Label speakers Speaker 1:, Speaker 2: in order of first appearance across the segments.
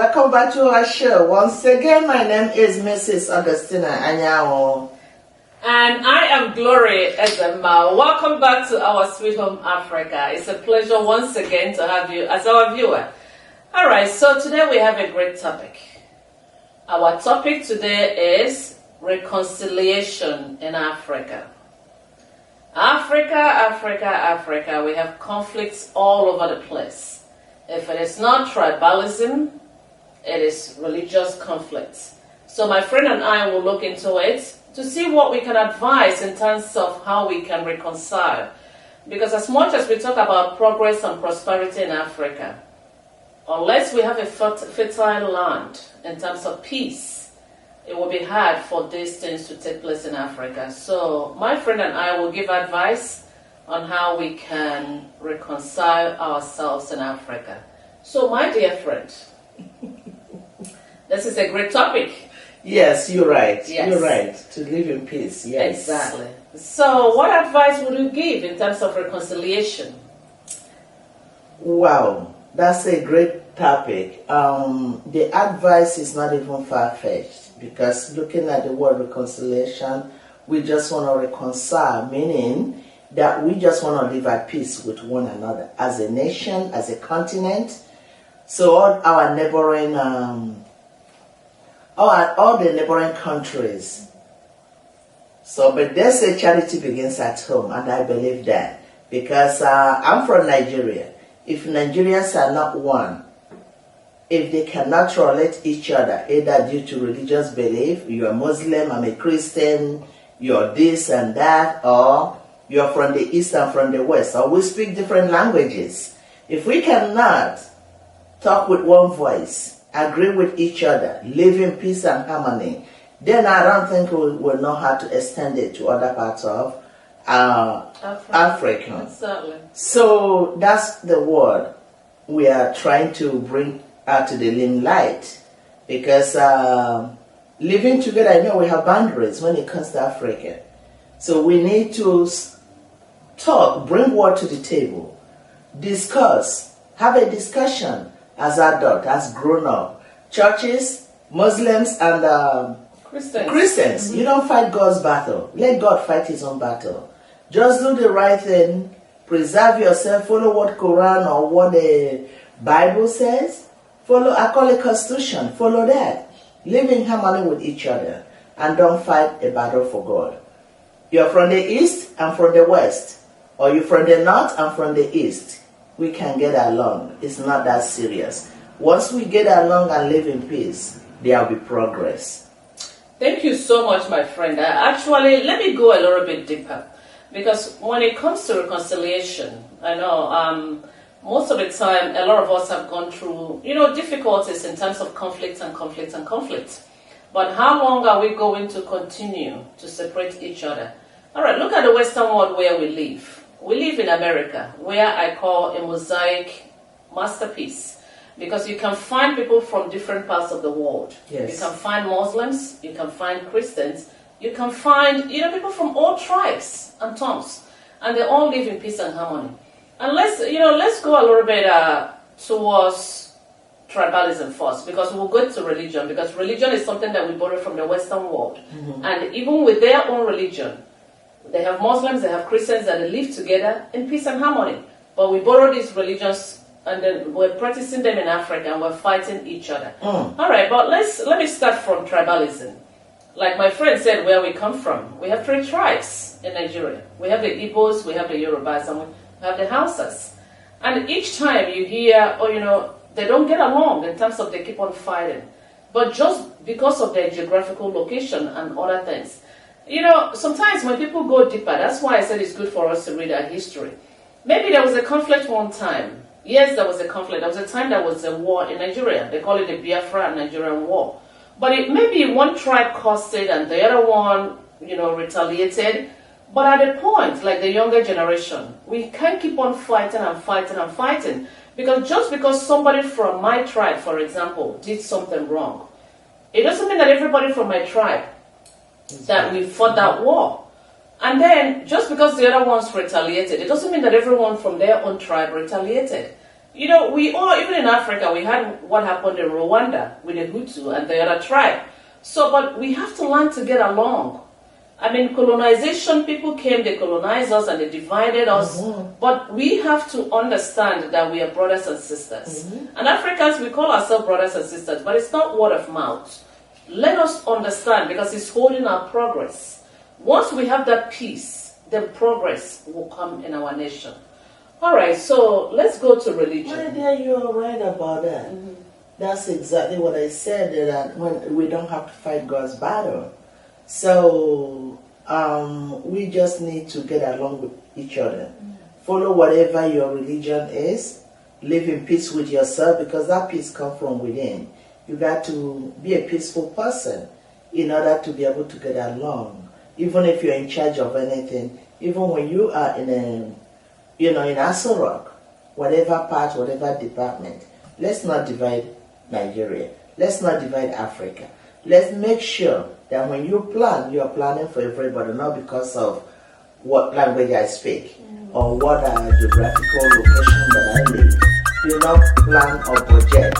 Speaker 1: welcome back to our show. Once again, my name is Mrs. Augustina Anyanwu.
Speaker 2: And I am glorynezemma. Welcome back to our sweet home Africa. It's a pleasure once again to have you as our viewer. Alright, so today we have a great topic. Our topic today is reconciliation in Africa. Africa, we have conflicts all over the place. If it is not tribalism, it is religious conflicts. So my friend and I will look into it to see what we can advise in terms of how we can reconcile. Because as much as we talk about progress and prosperity in Africa, unless we have a fertile land in terms of peace, it will be hard for these things to take place in Africa. So my friend and I will give advice on how we can reconcile ourselves in Africa. So my dear friend, this is a great topic.
Speaker 1: Yes, you're right.
Speaker 2: Yes.
Speaker 1: You're right. To live in peace. Yes.
Speaker 2: Exactly. So what advice would you give in terms of reconciliation?
Speaker 1: Wow, that's a great topic. The advice is not even far-fetched, because looking at the word reconciliation, we just want to reconcile, meaning that we just want to live at peace with one another as a nation, as a continent. So all our neighboring, all the neighboring countries. So, but they say charity begins at home, and I believe that, because I'm from Nigeria. If Nigerians are not one, if they cannot relate each other, either due to religious belief, you're a Muslim, I'm a Christian, you're this and that, or you're from the East and from the West, or we speak different languages. If we cannot talk with one voice, agree with each other, live in peace and harmony, then I don't think we will know how to extend it to other parts of Africa.
Speaker 2: Certainly.
Speaker 1: So that's the word we are trying to bring out to the limelight, because living together, I know we have boundaries when it comes to Africa. So we need to talk, bring word to the table, discuss, have a discussion as adult, as grown up. Churches, Muslims, and Christians. Mm-hmm. You don't fight God's battle. Let God fight his own battle. Just do the right thing, preserve yourself, follow what Quran or what the Bible says. Follow, I call it Constitution, follow that. Live in harmony with each other, and don't fight a battle for God. You're from the East, I'm from the West. Or you're from the North, I'm from the East. We can get along. It's not that serious. Once we get along and live in peace, there will be progress.
Speaker 2: Thank you so much, my friend. Actually, let me go a little bit deeper. Because when it comes to reconciliation, I know most of the time, a lot of us have gone through, difficulties in terms of conflict. But how long are we going to continue to separate each other? All right, look at the Western world where we live. We live in America, where I call a mosaic masterpiece. Because you can find people from different parts of the world.
Speaker 1: Yes.
Speaker 2: You can find Muslims, you can find Christians, you can find people from all tribes and tongues. And they all live in peace and harmony. And let's go a little bit towards tribalism first, because we'll go to religion, because religion is something that we borrow from the Western world. Mm-hmm. And even with their own religion, they have Muslims, they have Christians, that they live together in peace and harmony. But we borrow these religions, and then we're practicing them in Africa, and we're fighting each other. All right, but let me start from tribalism. Like my friend said, where we come from, we have 3 tribes in Nigeria. We have the Igbos, we have the Yorubas, and we have the Hausas. And each time you hear, they don't get along in terms of they keep on fighting. But just because of their geographical location and other things. Sometimes when people go deeper, that's why I said it's good for us to read our history. Maybe there was a conflict one time. Yes, there was a conflict. There was a time there was a war in Nigeria. They call it the Biafra and Nigerian War. But maybe one tribe caused it and the other one, retaliated. But at a point, like the younger generation, we can't keep on fighting and fighting and fighting. Because just because somebody from my tribe, for example, did something wrong, it doesn't mean that everybody from my tribe, that we fought that war. And then, just because the other ones retaliated, it doesn't mean that everyone from their own tribe retaliated. You know, we all, even in Africa, we had what happened in Rwanda with the Hutu and the other tribe. So, but we have to learn to get along. I mean, colonization, people came, they colonized us and they divided us. But we have to understand that we are brothers and sisters. And Africans, we call ourselves brothers and sisters, but it's not word of mouth. Let us understand, because it's holding our progress. Once we have that peace, then progress will come in our nation. All right, so let's go to religion.
Speaker 1: My dear, you're right about that. That's exactly what I said, that when we don't have to fight God's battle. So we just need to get along with each other. Follow whatever your religion is. Live in peace with yourself, because that peace comes from within. You got to be a peaceful person in order to be able to get along. Even if you're in charge of anything, even when you are in in Aso Rock, whatever part, whatever department, let's not divide Nigeria. Let's not divide Africa. Let's make sure that when you plan, you're planning for everybody, not because of what language I speak or what geographical location that I live. Do not plan or budget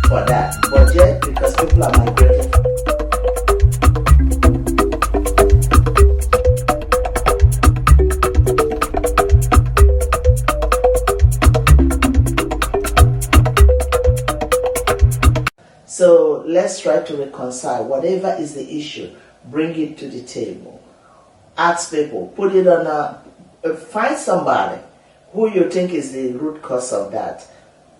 Speaker 1: for that. Budget because people are migrating. So let's try to reconcile. Whatever is the issue, bring it to the table. Ask people, put it on find somebody who you think is the root cause of that.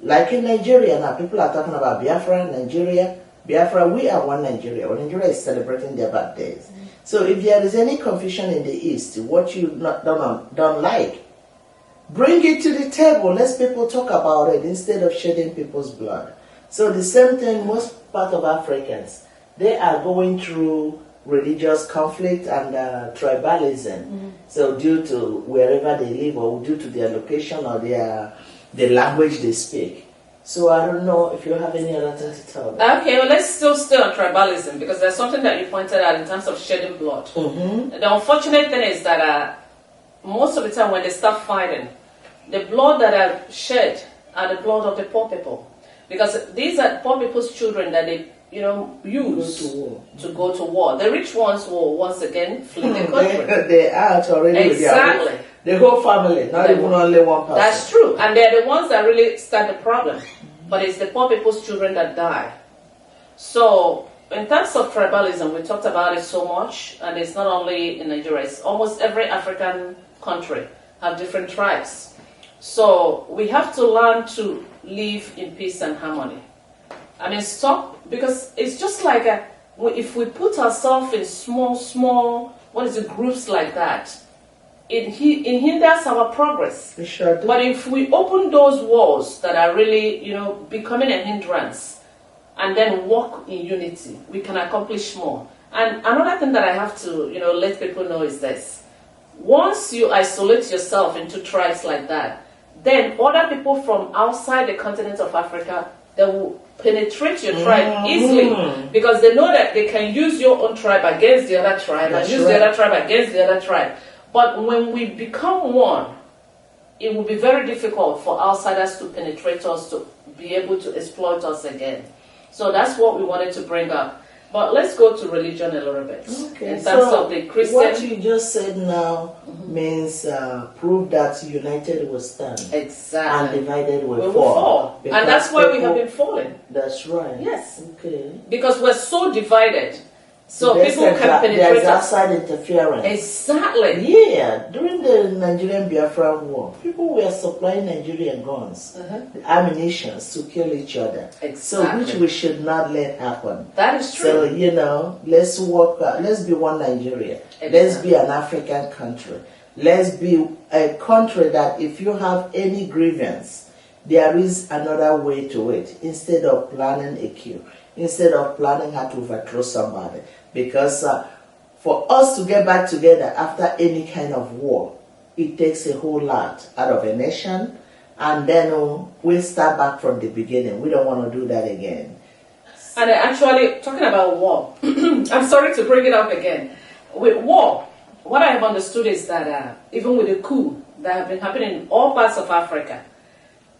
Speaker 1: Like in Nigeria now, people are talking about Biafra, Nigeria. Biafra, we are one Nigeria. Well, Nigeria is celebrating their birthdays. So if there is any confusion in the East, what you don't like, bring it to the table. Let people talk about it instead of shedding people's blood. So the same thing, most part of Africans, they are going through religious conflict and tribalism. So due to wherever they live or due to their location or the language they speak. So I don't know if you have any other thing to tell them.
Speaker 2: Okay, well, let's still stay on tribalism, because there's something that you pointed out in terms of shedding blood. The unfortunate thing is that most of the time when they start fighting, the blood that are shed are the blood of the poor people. Because these are poor people's children that they, use to go to war. The rich ones will once again flee the country.
Speaker 1: They are already.
Speaker 2: Exactly.
Speaker 1: The whole family, not even only one person.
Speaker 2: That's true. And they're the ones that really start the problem. But it's the poor people's children that die. So, in terms of tribalism, we talked about it so much. And it's not only in Nigeria. It's almost every African country have different tribes. So, we have to learn to live in peace and harmony. I mean, stop, because it's just like if we put ourselves in small, groups like that, it hinders our progress.
Speaker 1: We sure do.
Speaker 2: But if we open those walls that are really, becoming a hindrance, and then walk in unity, we can accomplish more. And another thing that I have to, let people know is this. Once you isolate yourself into tribes like that, then other people from outside the continent of Africa, they will penetrate your tribe easily, because they know that they can use your own tribe against the other tribe, and use the other tribe against the other tribe. But when we become one, it will be very difficult for outsiders to penetrate us, to be able to exploit us again. So that's what we wanted to bring up. But let's go to religion a little bit.
Speaker 1: Okay,
Speaker 2: in terms of the Christian.
Speaker 1: What you just said now means prove that united will stand.
Speaker 2: Exactly.
Speaker 1: And divided will
Speaker 2: We
Speaker 1: fall.
Speaker 2: And that's why we have been falling.
Speaker 1: That's right.
Speaker 2: Yes.
Speaker 1: Okay.
Speaker 2: Because we're so divided. So people can penetrate
Speaker 1: there's
Speaker 2: us.
Speaker 1: outside interference.
Speaker 2: Exactly.
Speaker 1: Yeah, during the Nigerian Biafran War, people were supplying Nigerian guns, ammunitions to kill each other.
Speaker 2: Exactly.
Speaker 1: So which we should not let happen.
Speaker 2: That is true.
Speaker 1: So, let's work, let's be one Nigeria.
Speaker 2: Exactly.
Speaker 1: Let's be an African country. Let's be a country that if you have any grievance, there is another way to it, instead of planning a coup, instead of planning how to overthrow somebody. Because for us to get back together after any kind of war, it takes a whole lot out of a nation, and then we'll start back from the beginning. We don't want to do that again.
Speaker 2: And actually, talking about war, I'm sorry to bring it up again. With war, what I have understood is that even with the coup that have been happening in all parts of Africa,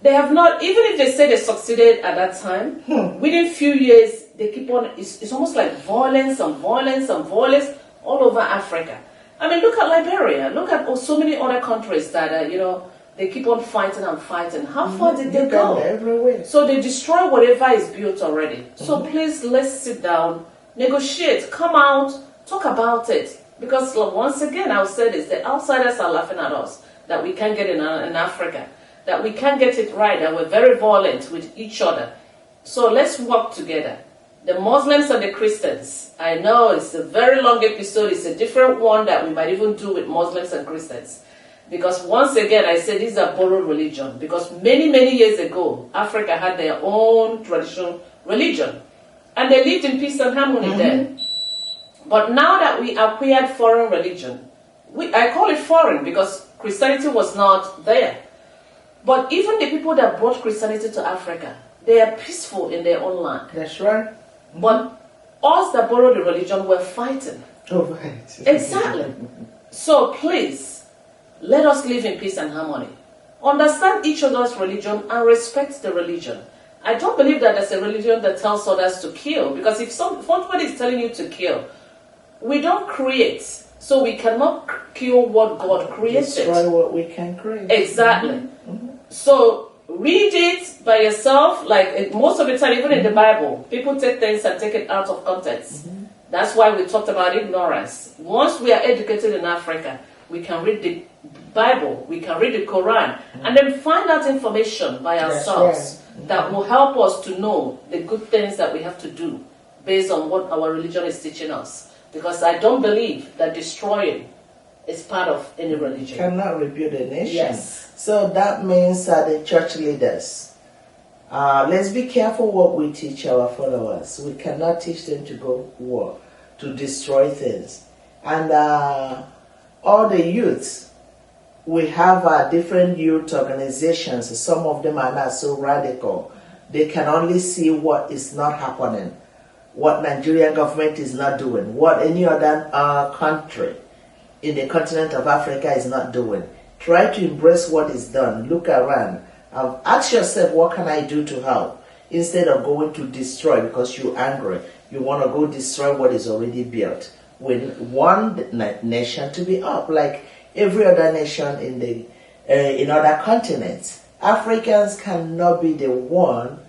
Speaker 2: They have not, even if they say they succeeded at that time, within few years, they keep on, it's almost like violence and violence and violence all over Africa. I mean, look at Liberia, look at so many other countries that, they keep on fighting and fighting. How far did they go?
Speaker 1: Everywhere.
Speaker 2: So they destroy whatever is built already. So please, let's sit down, negotiate, come out, talk about it. Because once again, I'll say this, the outsiders are laughing at us, that we can't get in Africa, that we can't get it right, that we're very violent with each other. So let's work together. The Muslims and the Christians, I know it's a very long episode, it's a different one that we might even do with Muslims and Christians. Because once again, I say these are borrowed religion. Because many, many years ago, Africa had their own traditional religion. And they lived in peace and harmony then. But now that we acquired foreign religion, I call it foreign because Christianity was not there. But even the people that brought Christianity to Africa, they are peaceful in their own land.
Speaker 1: That's right.
Speaker 2: But us that borrowed the religion were fighting.
Speaker 1: Oh, right.
Speaker 2: Exactly. So please, let us live in peace and harmony. Understand each other's religion and respect the religion. I don't believe that there's a religion that tells others to kill. Because if somebody is telling you to kill, we don't create. So we cannot kill what God created.
Speaker 1: Destroy what we can create.
Speaker 2: Exactly. So read it by yourself. Like most of the time, even in the Bible, people take things and take it out of context. That's why we talked about ignorance. Once we are educated in Africa, we can read the Bible, we can read the Quran, and then find out information by ourselves that will help us to know the good things that we have to do based on what our religion is teaching us. Because I don't believe that destroying is part of any religion.
Speaker 1: Cannot rebuild a nation.
Speaker 2: Yes.
Speaker 1: So that means the church leaders, let's be careful what we teach our followers. We cannot teach them to go war, to destroy things. And all the youths, we have different youth organizations. Some of them are not so radical. They can only see what is not happening, what Nigerian government is not doing, what any other country in the continent of Africa is not doing. Try to embrace what is done. Look around. Ask yourself, what can I do to help? Instead of going to destroy because you're angry. You want to go destroy what is already built. We want nation to be up like every other nation in other continents. Africans cannot be the one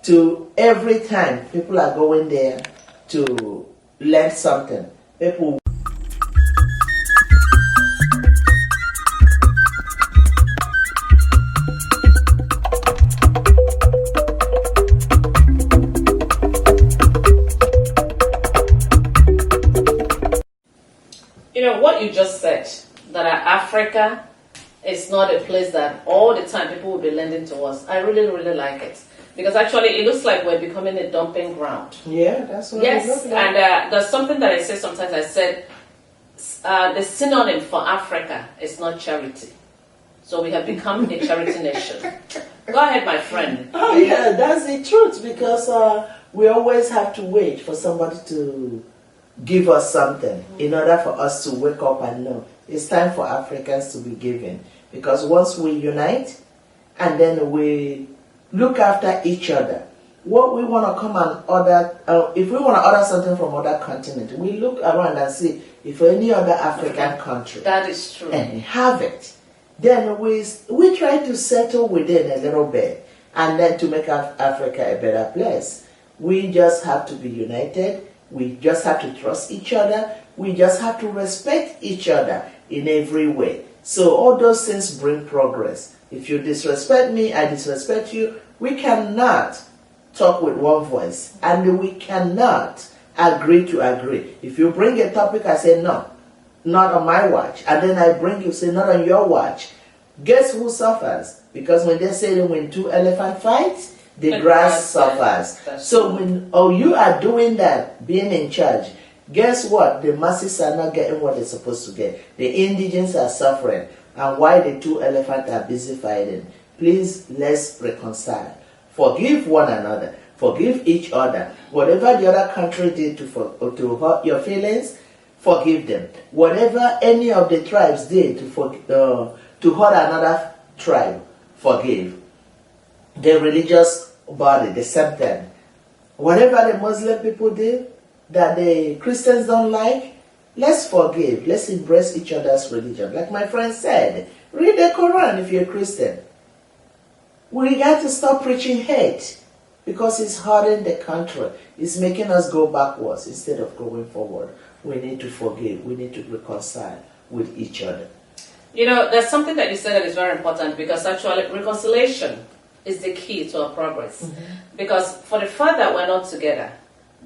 Speaker 1: to, every time people are going there to learn something, people
Speaker 2: what you just said, that Africa is not a place that all the time people will be lending to us. I really, really like it. Because actually it looks like we're becoming a dumping ground.
Speaker 1: Yeah, that's what
Speaker 2: it
Speaker 1: looks like.
Speaker 2: And there's something that I say sometimes. I said, the synonym for Africa is not charity. So we have become a charity nation. Go ahead, my friend.
Speaker 1: Oh yeah, that's the truth, because we always have to wait for somebody to give us something in order for us to wake up and know it's time for Africans to be given. Because once we unite and then we look after each other, what we want to come and order, if we want to order something from other continent, we look around and see if any other African country
Speaker 2: that is true
Speaker 1: and have it. Then we try to settle within a little bit and then to make Africa a better place. We just have to be united. We just have to trust each other. We just have to respect each other in every way. So all those things bring progress. If you disrespect me, I disrespect you, we cannot talk with one voice. And we cannot agree to agree. If you bring a topic, I say no, not on my watch. And then I bring you, say not on your watch. Guess who suffers? Because when they say when two elephants fight, the grass suffers. So when you are doing that, being in charge, guess what? The masses are not getting what they're supposed to get. The indigents are suffering. And why the two elephants are busy fighting? Please, let's reconcile. Forgive one another. Forgive each other. Whatever the other country did to hurt your feelings, forgive them. Whatever any of the tribes did to hurt another tribe, forgive. the religious body, the septon. Whatever the Muslim people do that the Christians don't like, let's forgive. Let's embrace each other's religion. Like my friend said, read the Quran if you're a Christian. We got to stop preaching hate because it's hurting the country. It's making us go backwards instead of going forward. We need to forgive. We need to reconcile with each other.
Speaker 2: You know, there's something that you said that is very important, because actually reconciliation is the key to our progress. Because for the fact that we're not together,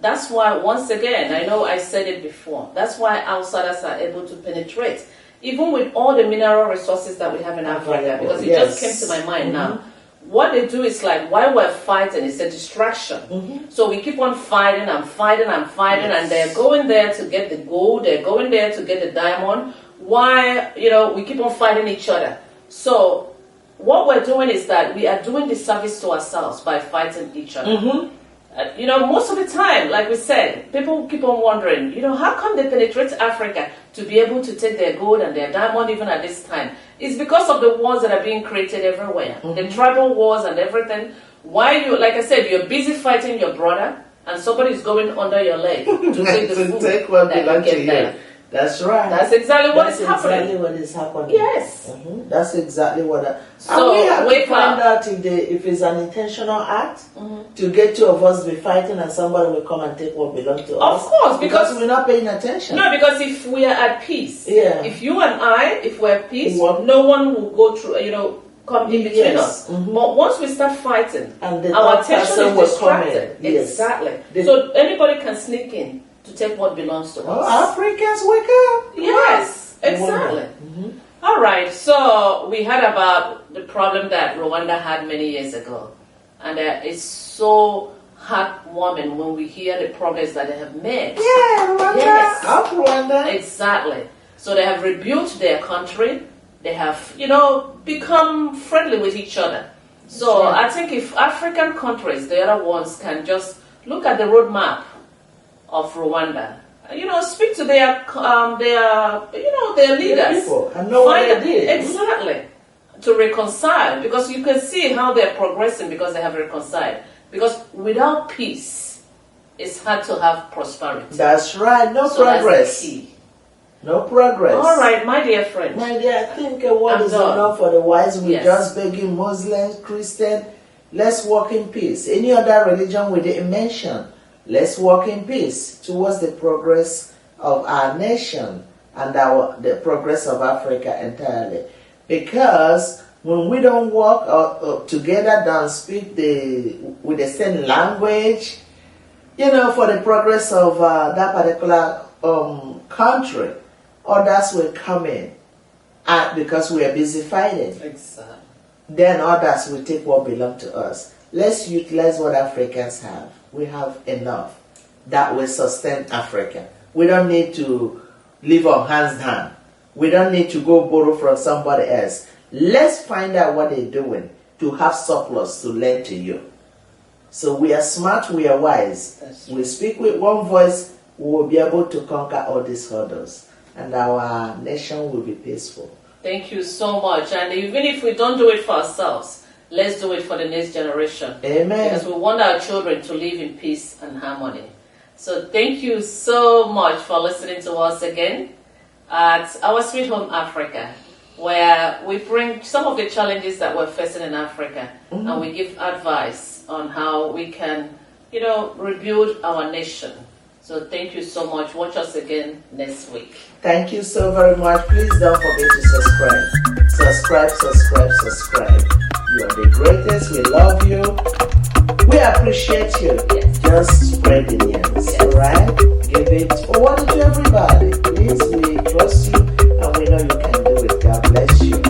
Speaker 2: that's why, once again, I know I said it before, that's why outsiders are able to penetrate, even with all the mineral resources that we have in Africa, because it just came to my mind now. What they do is like, while we're fighting, it's a distraction. So we keep on fighting and fighting and fighting, and they're going there to get the gold, they're going there to get the diamond. Why, you know, we keep on fighting each other. So what we're doing is that we are doing the service to ourselves by fighting each other. You know, most of the time, like we said, people keep on wondering, you know, how come they penetrate Africa to be able to take their gold and their diamond even at this time? It's because of the wars that are being created everywhere. The tribal wars and everything. Why you, like I said, you're busy fighting your brother and somebody's going under your leg to take the food
Speaker 1: take what
Speaker 2: that
Speaker 1: belongs
Speaker 2: you
Speaker 1: to
Speaker 2: get
Speaker 1: you.
Speaker 2: there.
Speaker 1: That's right.
Speaker 2: That's exactly what
Speaker 1: That's
Speaker 2: is happening.
Speaker 1: exactly what is happening.
Speaker 2: Yes.
Speaker 1: That's exactly what.
Speaker 2: So
Speaker 1: and we have to
Speaker 2: wake
Speaker 1: find
Speaker 2: up.
Speaker 1: out if it's an intentional act to get two of us be fighting and somebody will come and take what belongs to us.
Speaker 2: Of course,
Speaker 1: because we're not paying attention.
Speaker 2: No, because if we are at peace, if you and I, if we're at peace, no one will go through, you know, come in between us. But once we start fighting,
Speaker 1: and the
Speaker 2: our attention is distracted.
Speaker 1: Exactly.
Speaker 2: So anybody can sneak in to take what belongs to us.
Speaker 1: Africans, wake up!
Speaker 2: Yes, exactly. All right, so we heard about the problem that Rwanda had many years ago, and it's so heartwarming when we hear the progress that they have made.
Speaker 1: Yeah, Rwanda.
Speaker 2: Yes.
Speaker 1: Up Rwanda.
Speaker 2: Exactly. So they have rebuilt their country. They have, you know, become friendly with each other. So I think if African countries, the other ones, can just look at the roadmap of Rwanda, you know, speak to their leaders,
Speaker 1: people, and know what they did.
Speaker 2: Exactly, to reconcile, because you can see how they're progressing because they have reconciled. Because without peace, it's hard to have prosperity.
Speaker 1: That's right. No progress.
Speaker 2: That's the key.
Speaker 1: No progress.
Speaker 2: All right, my dear friend.
Speaker 1: My dear, I think a word is enough for the wise. We're just begging Muslims, Christians, let's walk in peace. Any other religion we didn't mention, let's walk in peace towards the progress of our nation and the progress of Africa entirely. Because when we don't walk together, don't speak with the same language, you know, for the progress of that particular country, others will come in because we are busy fighting.
Speaker 2: Exactly.
Speaker 1: Then others will take what belongs to us. Let's utilize what Africans have. We have enough that will sustain Africa. We don't need to live on hands down. We don't need to go borrow from somebody else. Let's find out what they're doing to have surplus to lend to you. So we are smart, we are wise. We speak with one voice, we will be able to conquer all these hurdles. And our nation will be peaceful.
Speaker 2: Thank you so much. And even if we don't do it for ourselves, let's do it for the next generation.
Speaker 1: Amen.
Speaker 2: Because we want our children to live in peace and harmony. So thank you so much for listening to us again at Our Sweet Home Africa, where we bring some of the challenges that we're facing in Africa, and we give advice on how we can, you know, rebuild our nation. So thank you so much. Watch us again next week.
Speaker 1: Thank you so very much. Please don't forget to subscribe. Subscribe, subscribe, subscribe. You are the greatest. We love you. We appreciate you.
Speaker 2: Yes.
Speaker 1: Just spread the news.
Speaker 2: Yes.
Speaker 1: Alright? Give it, forward it to everybody. Please, we trust you and we know you can do it. God bless you.